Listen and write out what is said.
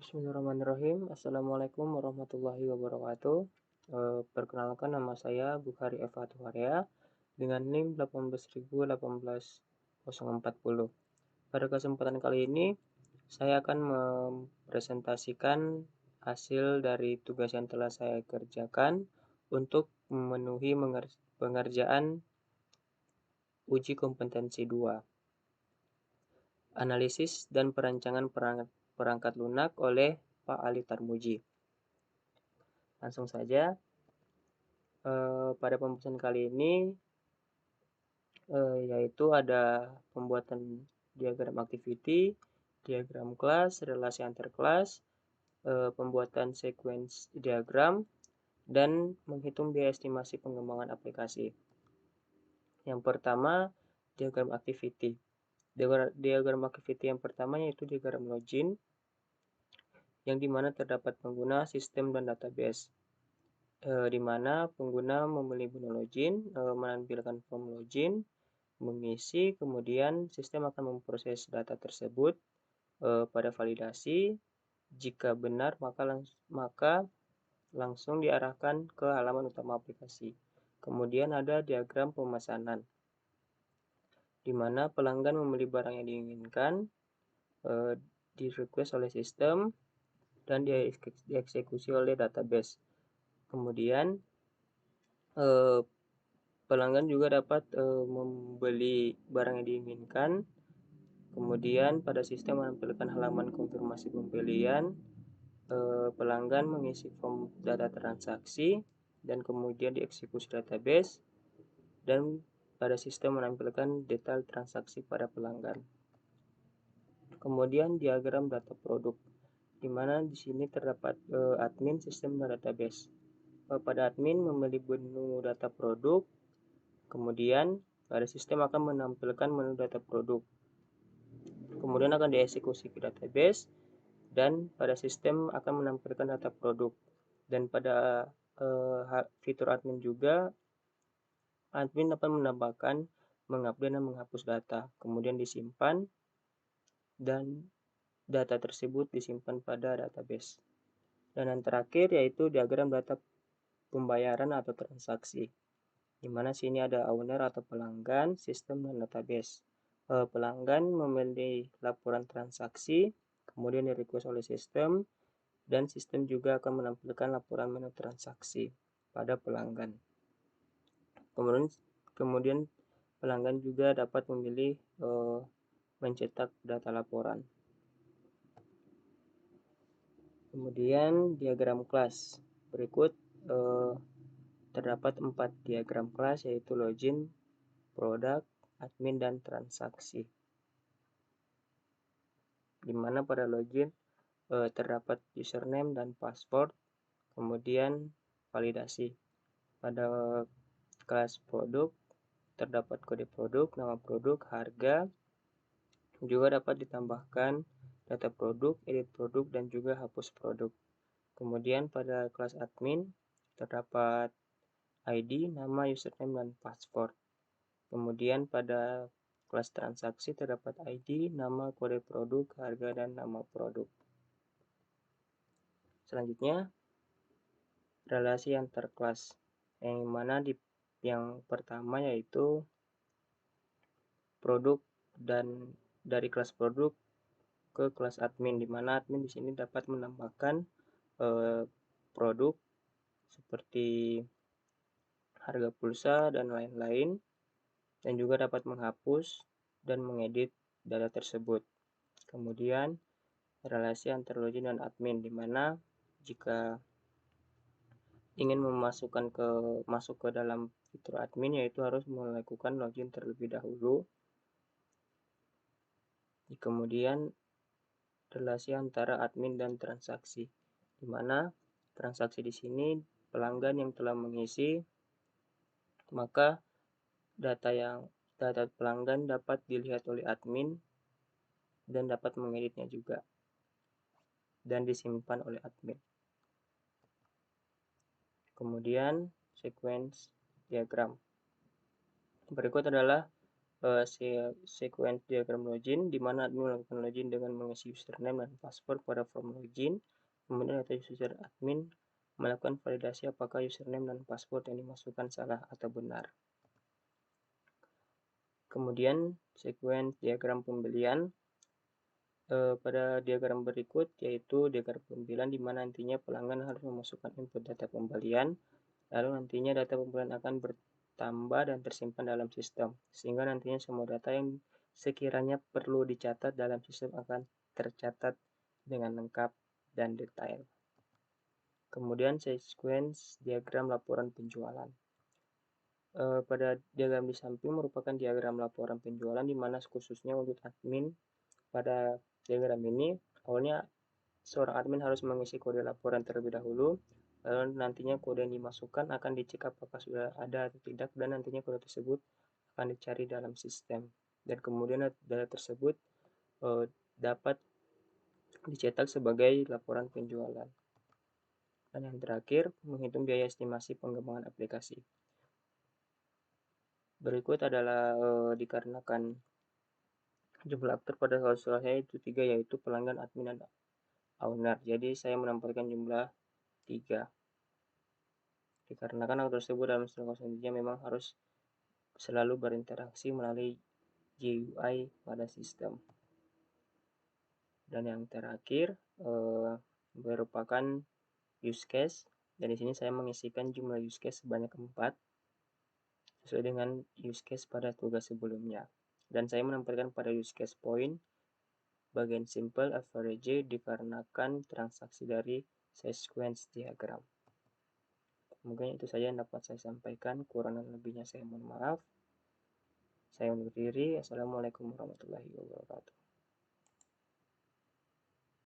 Bismillahirrahmanirrahim. Assalamualaikum warahmatullahi wabarakatuh. Perkenalkan nama saya Bukhari Eva Tuharia dengan NIM 18018-040. Pada kesempatan kali ini, saya akan mempresentasikan hasil dari tugas yang telah saya kerjakan untuk memenuhi pengerjaan uji kompetensi 2. Analisis dan perancangan perangkat lunak oleh Pak Ali Tarmuji. Langsung saja, pada pembahasan kali ini yaitu ada pembuatan diagram activity, diagram kelas, relasi antar kelas, pembuatan sequence diagram, dan menghitung biaya estimasi pengembangan aplikasi. Yang pertama, diagram activity. Diagram activity yang pertama yaitu diagram login, yang dimana terdapat pengguna, sistem, dan database. Di mana pengguna memilih menu login, menampilkan form login, mengisi, kemudian sistem akan memproses data tersebut pada validasi. Jika benar, maka langsung diarahkan ke halaman utama aplikasi. Kemudian ada diagram pemesanan, di mana pelanggan memilih barang yang diinginkan, di request oleh sistem, dan dieksekusi oleh database. Kemudian pelanggan juga dapat membeli barang yang diinginkan. Kemudian pada sistem menampilkan halaman konfirmasi pembelian. Pelanggan mengisi form data transaksi dan kemudian dieksekusi database, dan pada sistem menampilkan detail transaksi pada pelanggan. Kemudian diagram data produk, di mana di sini terdapat admin, sistem, dan database. Pada admin memilih menu data produk, kemudian pada sistem akan menampilkan menu data produk. Kemudian akan dieksekusi ke database, dan pada sistem akan menampilkan data produk. Dan pada fitur admin juga, admin dapat menambahkan, mengupdate, dan menghapus data, kemudian disimpan, dan data tersebut disimpan pada database. Dan yang terakhir yaitu diagram data pembayaran atau transaksi, di mana sini ada owner atau pelanggan, sistem, dan database. Pelanggan memilih laporan transaksi, kemudian di-request oleh sistem, dan sistem juga akan menampilkan laporan menu transaksi pada pelanggan. Kemudian pelanggan juga dapat memilih mencetak data laporan. Kemudian diagram kelas. Berikut terdapat 4 diagram kelas, yaitu login, produk, admin, dan transaksi. Di mana pada login terdapat username dan password, kemudian validasi. Pada kelas produk terdapat kode produk, nama produk, harga. Juga dapat ditambahkan data produk, edit produk, dan juga hapus produk. Kemudian pada kelas admin terdapat ID, nama, username, dan password. Kemudian pada kelas transaksi terdapat ID, nama, kode produk, harga, dan nama produk. Selanjutnya, relasi antar kelas, yang mana yang pertama yaitu produk, dan dari kelas produk ke kelas admin, di mana admin di sini dapat menambahkan produk seperti harga pulsa dan lain-lain, dan juga dapat menghapus dan mengedit data tersebut. Kemudian relasi antar login dan admin, di mana jika ingin masuk ke dalam fitur admin, yaitu harus melakukan login terlebih dahulu. Kemudian relasi antara admin dan transaksi, di mana transaksi di sini pelanggan yang telah mengisi, maka data pelanggan dapat dilihat oleh admin dan dapat mengeditnya juga dan disimpan oleh admin. Kemudian sequence diagram. Berikut adalah sequence diagram login, di mana admin melakukan login dengan mengisi username dan password pada form login. Kemudian data user admin melakukan validasi apakah username dan password yang dimasukkan salah atau benar. Kemudian sequence diagram pembelian pada diagram berikut, yaitu diagram pembelian di mana nantinya pelanggan harus memasukkan input data pembelian, lalu nantinya data pembelian akan bertambah dan tersimpan dalam sistem, sehingga nantinya semua data yang sekiranya perlu dicatat dalam sistem akan tercatat dengan lengkap dan detail. Kemudian sequence diagram laporan penjualan. Pada diagram di samping merupakan diagram laporan penjualan di mana khususnya untuk admin. Pada diagram ini, awalnya seorang admin harus mengisi kode laporan terlebih dahulu, lalu nantinya kode yang dimasukkan akan dicek apakah sudah ada atau tidak, dan nantinya kode tersebut akan dicari dalam sistem. Dan kemudian data tersebut dapat dicetak sebagai laporan penjualan. Dan yang terakhir, menghitung biaya estimasi pengembangan aplikasi. Berikut adalah dikarenakan jumlah aktor pada klausul saya itu 3, yaitu pelanggan, admin, dan owner. Jadi saya menempatkan jumlah 3. Dikarenakan aktor tersebut dalam struktur selanjutnya memang harus selalu berinteraksi melalui GUI pada sistem. Dan yang terakhir merupakan use case. Dan di sini saya mengisikan jumlah use case sebanyak 4 sesuai dengan use case pada tugas sebelumnya. Dan saya menempatkan pada use case point bagian simple average dikarenakan transaksi dari sequence diagram. Mungkin itu saja yang dapat saya sampaikan. Kurang dan lebihnya saya mohon maaf. Saya undur diri. Assalamualaikum warahmatullahi wabarakatuh.